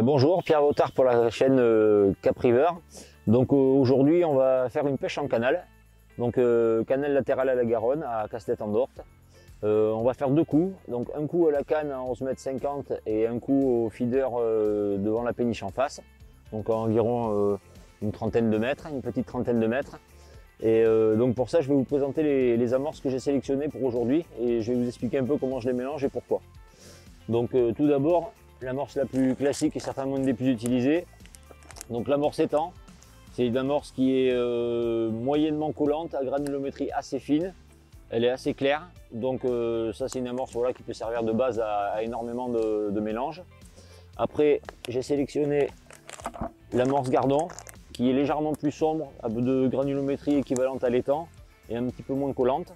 Bonjour, Pierre Vautard pour la chaîne Capriver. Donc aujourd'hui on va faire une pêche en canal. Donc canal latéral à la Garonne, à Castet-en-Dorte. On va faire deux coups. Donc un coup à la canne à 11,50 m et un coup au feeder devant la péniche en face. Donc à environ une trentaine de mètres, une petite trentaine de mètres. Et donc pour ça je vais vous présenter les amorces que j'ai sélectionnées pour aujourd'hui et je vais vous expliquer un peu comment je les mélange et pourquoi. Donc tout d'abord, l'amorce la plus classique et certainement une des plus utilisées. Donc l'amorce étang, c'est une amorce qui est moyennement collante, à granulométrie assez fine. Elle est assez claire, donc ça c'est une amorce voilà, qui peut servir de base à énormément de mélanges. Après j'ai sélectionné l'amorce gardon, qui est légèrement plus sombre, de granulométrie équivalente à l'étang et un petit peu moins collante.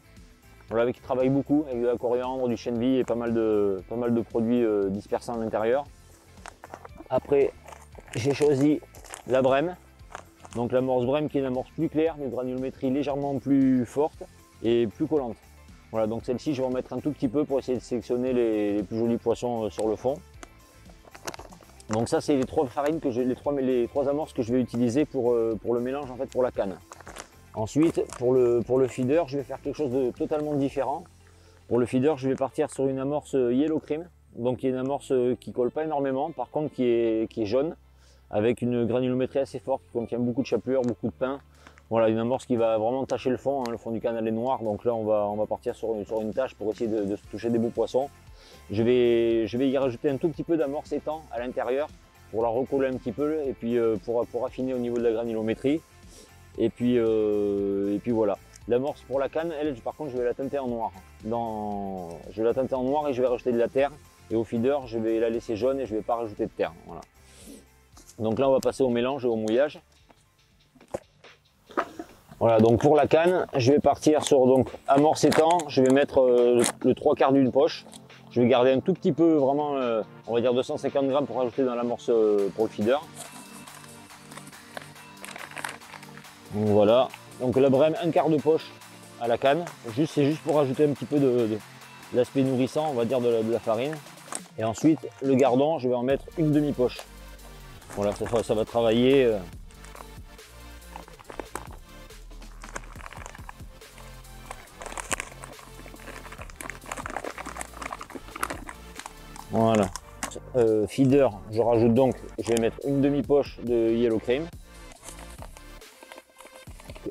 Voilà, avec qui travaille beaucoup, avec de la coriandre, du chènevis et pas mal de produits dispersés à l'intérieur. Après, j'ai choisi la brème. Donc l'amorce brème qui est une amorce plus claire, de granulométrie légèrement plus forte et plus collante. Voilà, donc celle-ci, je vais en mettre un tout petit peu pour essayer de sélectionner les plus jolis poissons sur le fond. Donc ça, c'est les trois farines les trois amorces que je vais utiliser pour le mélange en fait pour la canne. Ensuite, pour le feeder, je vais faire quelque chose de totalement différent. Pour le feeder, je vais partir sur une amorce Yellow Cream, donc qui est une amorce qui colle pas énormément, par contre qui est jaune, avec une granulométrie assez forte, qui contient beaucoup de chapelure, beaucoup de pain. Voilà, une amorce qui va vraiment tacher le fond, hein, le fond du canal est noir, donc là on va partir sur une tâche pour essayer de se toucher des beaux poissons. Je vais y rajouter un tout petit peu d'amorce étang à l'intérieur, pour la recoller un petit peu, et puis pour affiner au niveau de la granulométrie. Et puis voilà. L'amorce pour la canne, elle par contre je vais la teinter en noir. Je vais la teinter en noir et je vais rajouter de la terre. Et au feeder, je vais la laisser jaune et je ne vais pas rajouter de terre. Voilà. Donc là on va passer au mélange et au mouillage. Voilà, donc pour la canne, je vais partir sur amorce étang. Je vais mettre le 3/4 d'une poche. Je vais garder un tout petit peu, vraiment, on va dire 250 g pour rajouter dans l'amorce pour le feeder. Donc voilà, donc la brème, un quart de poche à la canne, c'est juste pour rajouter un petit peu de l'aspect nourrissant, on va dire, de la farine. Et ensuite, le gardon, je vais en mettre une demi-poche. Voilà, ça va travailler. Voilà. Feeder, je rajoute donc, je vais mettre une demi-poche de Yellow Cream.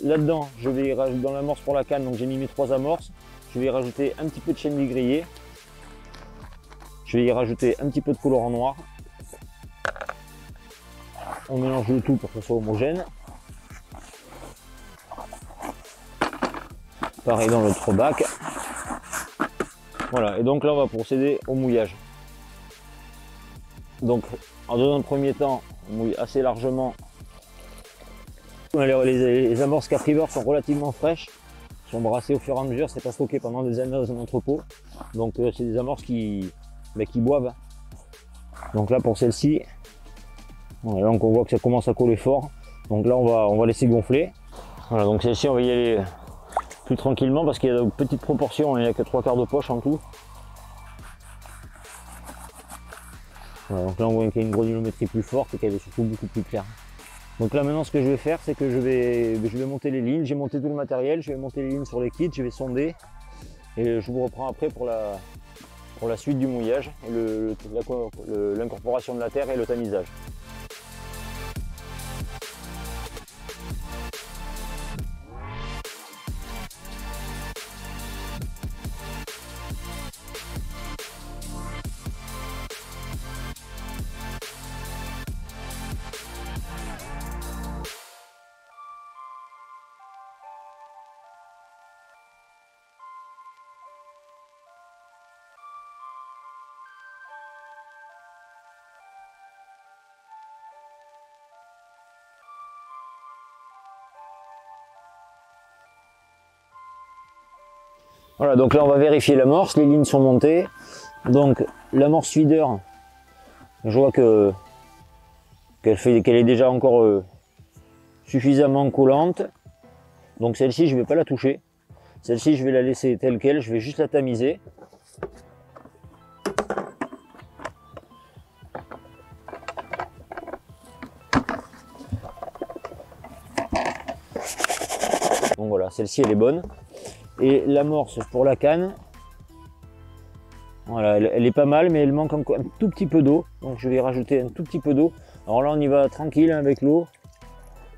Là-dedans, je vais rajouter dans l'amorce pour la canne, donc j'ai mis mes 3 amorces. Je vais y rajouter un petit peu de chènevis grillé. Je vais y rajouter un petit peu de colorant noir. On mélange le tout pour que ce soit homogène. Pareil dans l'autre bac. Voilà, et donc là on va procéder au mouillage. Donc dans un premier temps, on mouille assez largement. Les amorces Capriver sont relativement fraîches, sont brassées au fur et à mesure, c'est pas stocké pendant des années dans un entrepôt. Donc c'est des amorces qui boivent. Donc là pour celle-ci, voilà, donc on voit que ça commence à coller fort. Donc là on va laisser gonfler. Voilà, donc celle-ci on va y aller plus tranquillement parce qu'il y a de petites proportions, il n'y a que 3/4 de poche en tout. Voilà, donc là on voit qu'il y a une granulométrie plus forte et qu'elle est surtout beaucoup plus claire. Donc là maintenant ce que je vais faire, c'est que je vais monter les lignes. J'ai monté tout le matériel, je vais monter les lignes sur les kits, je vais sonder et je vous reprends après pour la suite du mouillage, l'incorporation de la terre et le tamisage. Voilà, donc là on va vérifier l'amorce, les lignes sont montées. Donc l'amorce feeder, je vois qu'elle est déjà encore suffisamment collante. Donc celle-ci je ne vais pas la toucher. Celle-ci je vais la laisser telle quelle, je vais juste la tamiser. Donc voilà, celle-ci elle est bonne. Et l'amorce pour la canne, voilà, elle est pas mal, mais elle manque encore un tout petit peu d'eau. Donc je vais rajouter un tout petit peu d'eau. Alors là on y va tranquille hein, avec l'eau.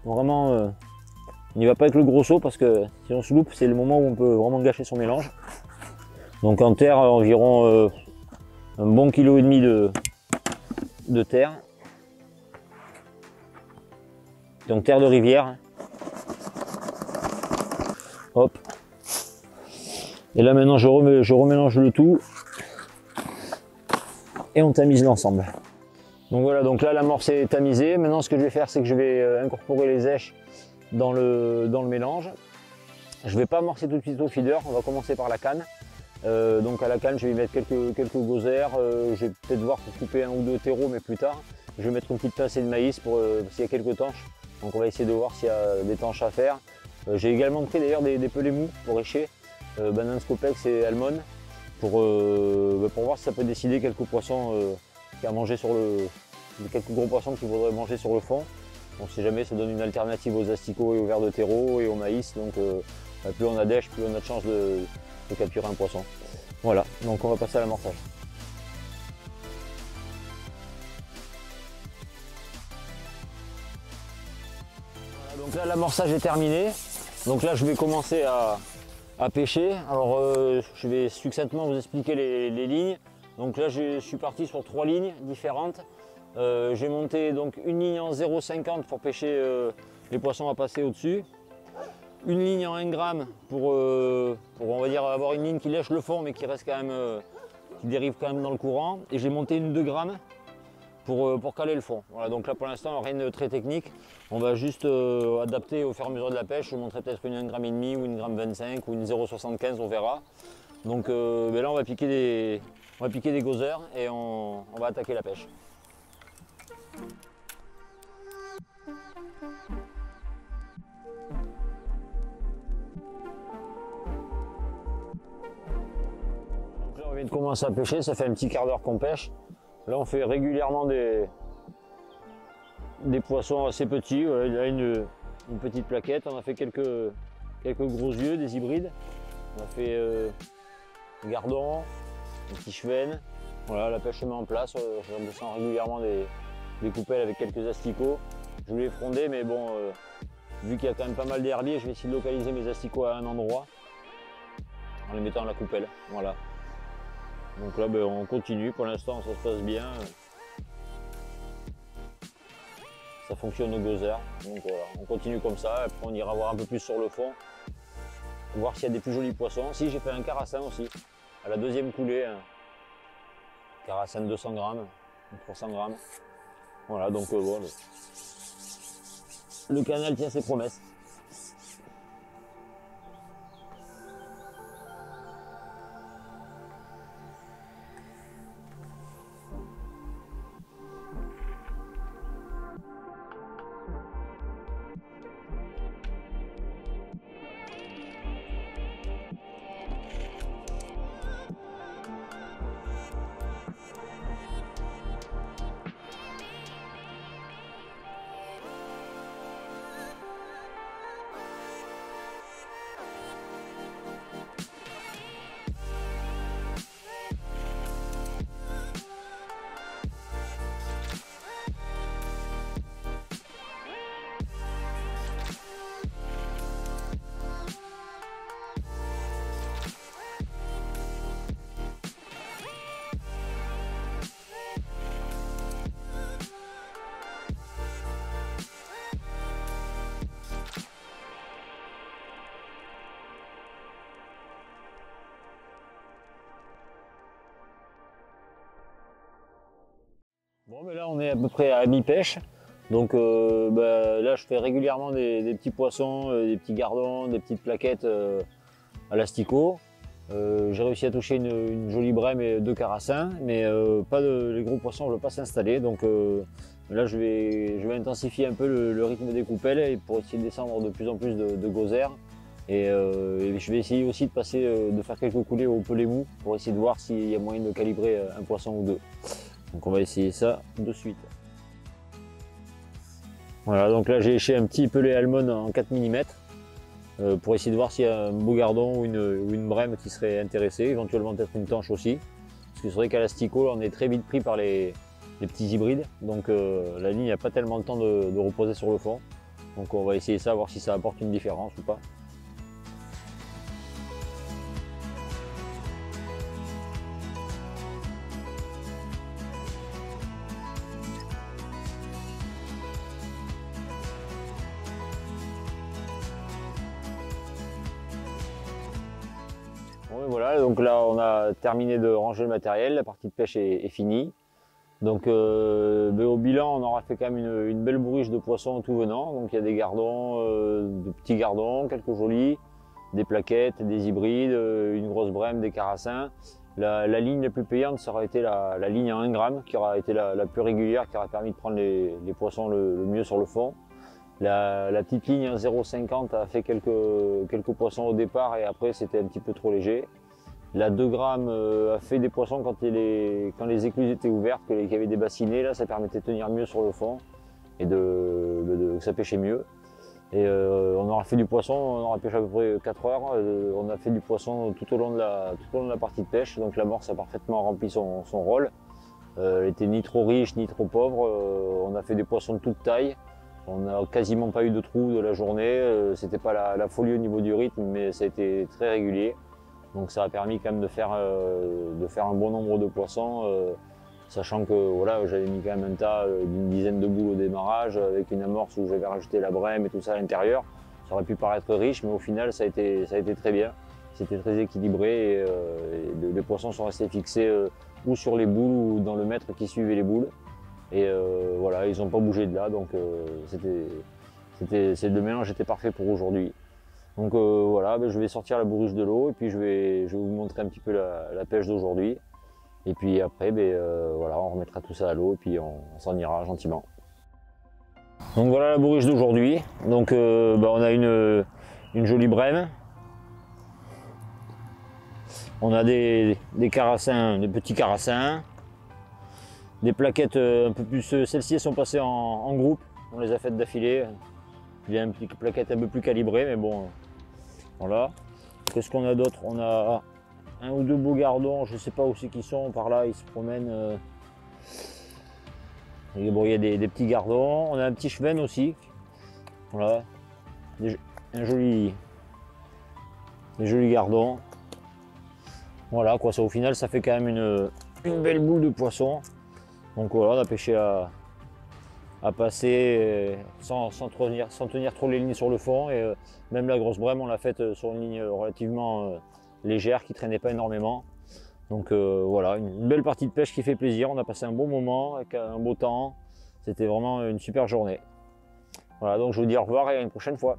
Vraiment, on n'y va pas avec le gros seau parce que si on se loupe, c'est le moment où on peut vraiment gâcher son mélange. Donc en terre, environ un bon kilo et demi de terre. Donc terre de rivière. Hop. Et là maintenant je remélange le tout. Et on tamise l'ensemble. Donc voilà, donc là l'amorce est tamisée. Maintenant ce que je vais faire, c'est que je vais incorporer les èches dans le mélange. Je ne vais pas amorcer tout de suite au feeder, on va commencer par la canne. Donc à la canne je vais y mettre quelques gozères, je vais peut-être voir pour couper un ou deux terreaux, mais plus tard. Je vais mettre une petite pincée de maïs pour s'il y a quelques tanches. Donc on va essayer de voir s'il y a des tanches à faire. J'ai également pris d'ailleurs des pelets mous pour écher, Banane Scopex et Almond, pour voir si ça peut décider quelques poissons à manger sur quelques gros poissons qu'il faudrait manger sur le fond. On ne sait jamais, ça donne une alternative aux asticots et aux vers de terreau et au maïs. Donc plus on a d'èche, plus on a de chance de capturer un poisson. Voilà, donc on va passer à l'amorçage. Voilà, donc là l'amorçage est terminé. Donc là je vais commencer à pêcher. Alors je vais succinctement vous expliquer les lignes. Donc là je suis parti sur 3 lignes différentes. J'ai monté donc une ligne en 0,50 pour pêcher les poissons à passer au-dessus. Une ligne en 1 gramme pour on va dire avoir une ligne qui lèche le fond mais qui reste quand même, qui dérive quand même dans le courant. Et j'ai monté une 2 grammes pour caler le fond. Voilà, donc là pour l'instant rien de très technique. On va juste adapter au fur et à mesure de la pêche. Je vous montrerai peut-être une 1,5 gramme ou une 1,25 g ou une 0,75, on verra. Donc là on va piquer des gozzers et on va attaquer la pêche. Donc là on vient de commencer à pêcher, ça fait un petit quart d'heure qu'on pêche. Là on fait régulièrement des poissons assez petits. Voilà, il y a une petite plaquette, on a fait quelques gros yeux, des hybrides. On a fait gardons, des petits chevennes. Voilà, la pêche se met en place, je descends régulièrement des coupelles avec quelques asticots. Je voulais fronder, mais bon, vu qu'il y a quand même pas mal d'herbiers, je vais essayer de localiser mes asticots à un endroit en les mettant à la coupelle. Voilà. Donc là, on continue. Pour l'instant, ça se passe bien. Ça fonctionne au gozzer. Donc voilà, on continue comme ça. Après, on ira voir un peu plus sur le fond, voir s'il y a des plus jolis poissons. Si, j'ai fait un carassin aussi, à la deuxième coulée. Carassin de 200 grammes, 300 grammes. Voilà, donc bon, le canal tient ses promesses. Bon, mais là on est à peu près à mi-pêche, donc là je fais régulièrement des petits poissons, des petits gardons, des petites plaquettes à l'asticot. J'ai réussi à toucher une jolie brème et 2 carassins, mais les gros poissons ne veulent pas s'installer, donc là je vais intensifier un peu le rythme des coupelles pour essayer de descendre de plus en plus de gozzers. Et je vais essayer aussi de faire quelques coulées au pelet mou pour essayer de voir s'il y a moyen de calibrer un poisson ou deux. Donc on va essayer ça de suite. Voilà, donc là j'ai éché un petit pelet almond en 4 mm. pour essayer de voir s'il y a un beau gardon ou une brème qui serait intéressée, éventuellement peut-être une tanche aussi. Parce que c'est vrai qu'à l'asticot, on est très vite pris par les petits hybrides, donc la ligne n'a pas tellement le temps de reposer sur le fond. Donc on va essayer ça, voir si ça apporte une différence ou pas. Bon, voilà, donc là on a terminé de ranger le matériel, la partie de pêche est finie. Donc au bilan, on aura fait quand même une belle bourriche de poissons tout venant. Donc il y a des gardons, de petits gardons, quelques jolis, des plaquettes, des hybrides, une grosse brème, des carassins. La ligne la plus payante, ça aura été la ligne à 1 gramme, qui aura été la plus régulière, qui aura permis de prendre les poissons le mieux sur le fond. La petite ligne à 0,50 a fait quelques poissons au départ et après c'était un petit peu trop léger. La 2 grammes a fait des poissons quand les écluses étaient ouvertes, qu'il y avait des bassinets, là ça permettait de tenir mieux sur le fond et que ça pêchait mieux. Et on aura fait du poisson, on aura pêché à peu près 4 heures, on a fait du poisson tout au long de la partie de pêche, donc l'amorce a parfaitement rempli son rôle. Elle était ni trop riche ni trop pauvre, on a fait des poissons de toute taille, on n'a quasiment pas eu de trous de la journée, c'était pas la folie au niveau du rythme, mais ça a été très régulier. Donc ça a permis quand même de faire un bon nombre de poissons, sachant que voilà, j'avais mis quand même un tas d'une dizaine de boules au démarrage, avec une amorce où j'avais rajouté la brème et tout ça à l'intérieur. Ça aurait pu paraître riche, mais au final ça a été très bien. C'était très équilibré et les poissons sont restés fixés ou sur les boules ou dans le mètre qui suivait les boules. Et voilà, ils n'ont pas bougé de là, donc le mélange était parfait pour aujourd'hui. Donc voilà, je vais sortir la bourriche de l'eau et puis je vais vous montrer un petit peu la pêche d'aujourd'hui. Et puis après, voilà, on remettra tout ça à l'eau et puis on s'en ira gentiment. Donc voilà la bourriche d'aujourd'hui. Donc on a une jolie brème. On a des carassins, des petits carassins. Des plaquettes un peu plus, celles-ci sont passées en groupe. On les a faites d'affilée. Il y a une petite plaquette un peu plus calibrée, mais bon, voilà. Qu'est-ce qu'on a d'autre? On a un ou deux beaux gardons, je ne sais pas où c'est qu'ils sont, par là, ils se promènent. Et bon, il y a des petits gardons. On a un petit cheven aussi. Voilà. Des jolis gardons. Voilà, quoi, ça, au final, ça fait quand même une belle boule de poisson. Donc voilà, on a pêché à passer sans tenir trop les lignes sur le fond. Et même la grosse brème, on l'a faite sur une ligne relativement légère qui traînait pas énormément. Donc voilà, une belle partie de pêche qui fait plaisir. On a passé un bon moment avec un beau temps. C'était vraiment une super journée. Voilà, donc je vous dis au revoir et à une prochaine fois.